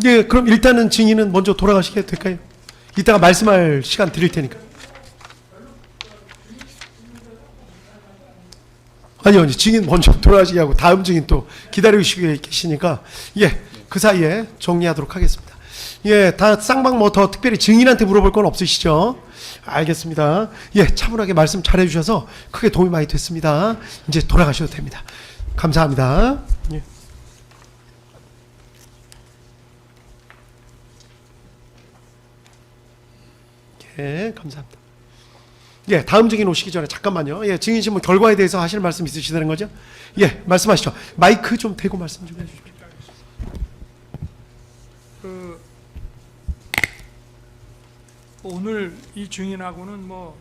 예, 그럼 일단은 증인은 먼저 돌아가시게 될까요? 이따가 말씀할 시간 드릴 테니까. 아니요, 증인 먼저 돌아가시게 하고 다음 증인 또 기다리시고 계시니까 예, 그 사이에 정리하도록 하겠습니다. 예, 다 쌍방 뭐 더 특별히 증인한테 물어볼 건 없으시죠? 알겠습니다. 예, 차분하게 말씀 잘해 주셔서 크게 도움이 많이 됐습니다. 이제 돌아가셔도 됩니다. 감사합니다. 예. 예, 감사합니다. 예, 다음 증인 오시기 전에 잠깐만요. 예, 증인 신문 결과에 대해서 하실 말씀 있으시다는 거죠? 예, 말씀하시죠. 마이크 좀 대고 말씀 좀 해주십시오. 오늘 이 증인하고는 뭐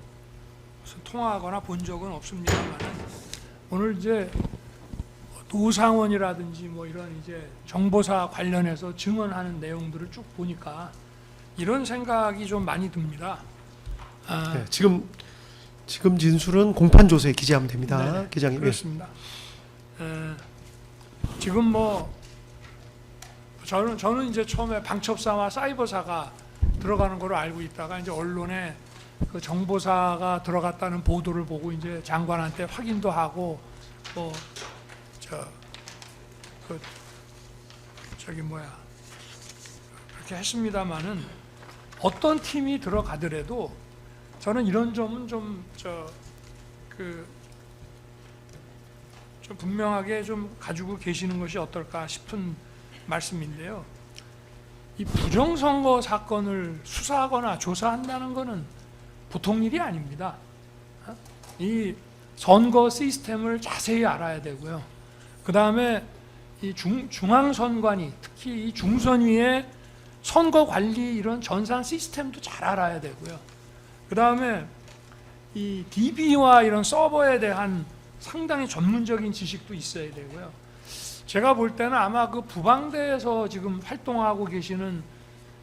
무슨 통화하거나 본 적은 없습니다만 오늘 이제 노상원이라든지 뭐 이런 이제 정보사 관련해서 증언하는 내용들을 쭉 보니까 이런 생각이 좀 많이 듭니다. 예, 지금 진술은 공판 조서에 기재하면 됩니다. 네, 기장님. 그렇습니다. 지금 뭐 저는 이제 처음에 방첩사와 사이버사가 들어가는 걸로 알고 있다가 이제 언론에 그 정보사가 들어갔다는 보도를 보고 이제 장관한테 확인도 하고 뭐 그렇게 했습니다만은 어떤 팀이 들어가더라도 저는 이런 점은 좀 분명하게 좀 가지고 계시는 것이 어떨까 싶은 말씀인데요. 이 부정선거 사건을 수사하거나 조사한다는 것은 보통 일이 아닙니다. 이 선거 시스템을 자세히 알아야 되고요. 그 다음에 이 중앙선관위, 특히 이 중선위의 선거 관리 이런 전산 시스템도 잘 알아야 되고요. 그 다음에 이 DB와 이런 서버에 대한 상당히 전문적인 지식도 있어야 되고요. 제가 볼 때는 아마 그 부방대에서 지금 활동하고 계시는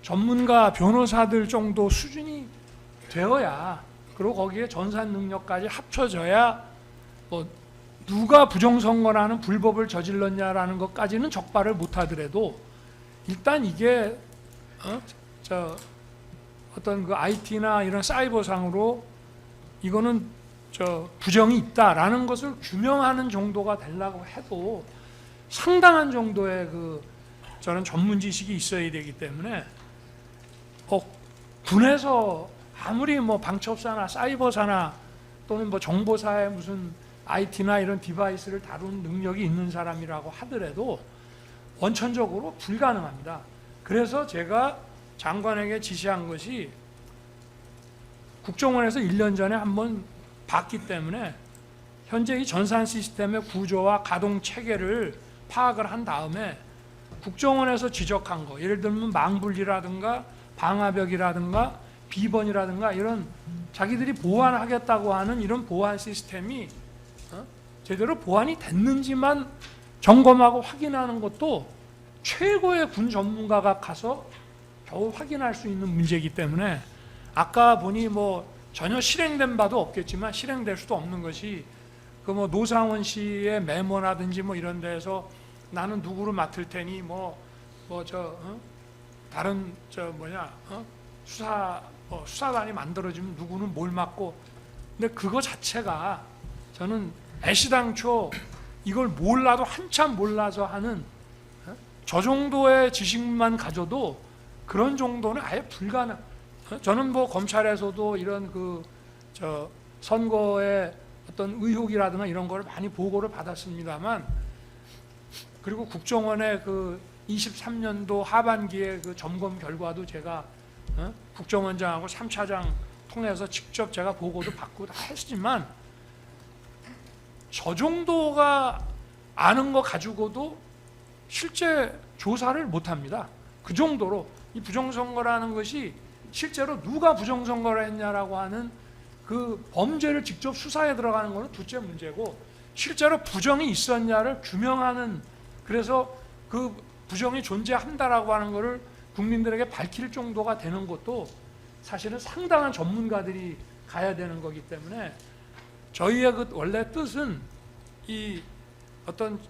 전문가 변호사들 정도 수준이 되어야, 그리고 거기에 전산 능력까지 합쳐져야 뭐 누가 부정선거라는 불법을 저질렀냐라는 것까지는 적발을 못하더라도 일단 이게 어떤 그 IT나 이런 사이버상으로 이거는 부정이 있다라는 것을 규명하는 정도가 되려고 해도 상당한 정도의 저는 전문 지식이 있어야 되기 때문에 군에서 아무리 뭐 방첩사나 사이버사나 또는 뭐 정보사의 무슨 IT나 이런 디바이스를 다루는 능력이 있는 사람이라고 하더라도 원천적으로 불가능합니다. 그래서 제가 장관에게 지시한 것이 국정원에서 1년 전에 한번 봤기 때문에 현재 이 전산 시스템의 구조와 가동 체계를 파악을 한 다음에 국정원에서 지적한 거, 예를 들면 망불리라든가 방화벽이라든가 비번이라든가 이런 자기들이 보완하겠다고 하는 이런 보안 시스템이 제대로 보완이 됐는지만 점검하고 확인하는 것도 최고의 군 전문가가 가서 겨우 확인할 수 있는 문제이기 때문에 아까 보니 뭐 전혀 실행된 바도 없겠지만 실행될 수도 없는 것이 그 뭐 노상원 씨의 메모라든지 뭐 이런 데에서 나는 누구를 맡을 테니 다른 수사단이 만들어지면 누구는 뭘 맡고, 근데 그거 자체가 저는 애시당초 이걸 몰라도 한참 몰라서 하는 저 정도의 지식만 가져도 그런 정도는 아예 불가능. 저는 뭐 검찰에서도 이런 선거의 어떤 의혹이라든가 이런 걸 많이 보고를 받았습니다만, 그리고 국정원의 23년도 하반기에 점검 결과도 제가 국정원장하고 3차장 통해서 직접 제가 보고도 받고 다 했지만 저 정도가 아는 거 가지고도 실제 조사를 못합니다. 그 정도로 이 부정선거라는 것이 실제로 누가 부정선거를 했냐라고 하는 그 범죄를 직접 수사에 들어가는 것은 둘째 문제고, 실제로 부정이 있었냐를 규명하는, 그래서 그 부정이 존재한다라고 하는 것을 국민들에게 밝힐 정도가 되는 것도 사실은 상당한 전문가들이 가야 되는 거기 때문에 저희의 원래 뜻은 이 어떤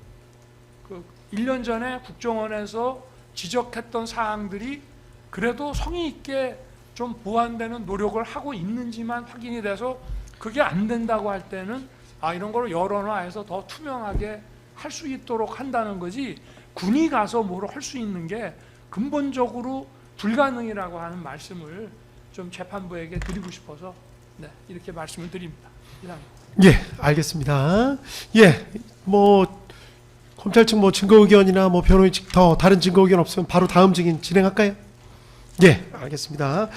1년 전에 국정원에서 지적했던 사항들이 그래도 성의 있게 좀 보완되는 노력을 하고 있는지만 확인이 돼서 그게 안 된다고 할 때는 이런 걸 여론화해서 더 투명하게 할 수 있도록 한다는 거지, 군이 가서 뭘 할 수 있는 게 근본적으로 불가능이라고 하는 말씀을 좀 재판부에게 드리고 싶어서 이렇게 말씀을 드립니다. 이상입니다. 예, 알겠습니다. 예, 뭐 검찰 측 뭐 증거 의견이나 뭐 변호인 측 더 다른 증거 의견 없으면 바로 다음 증인 진행할까요? 예, 알겠습니다.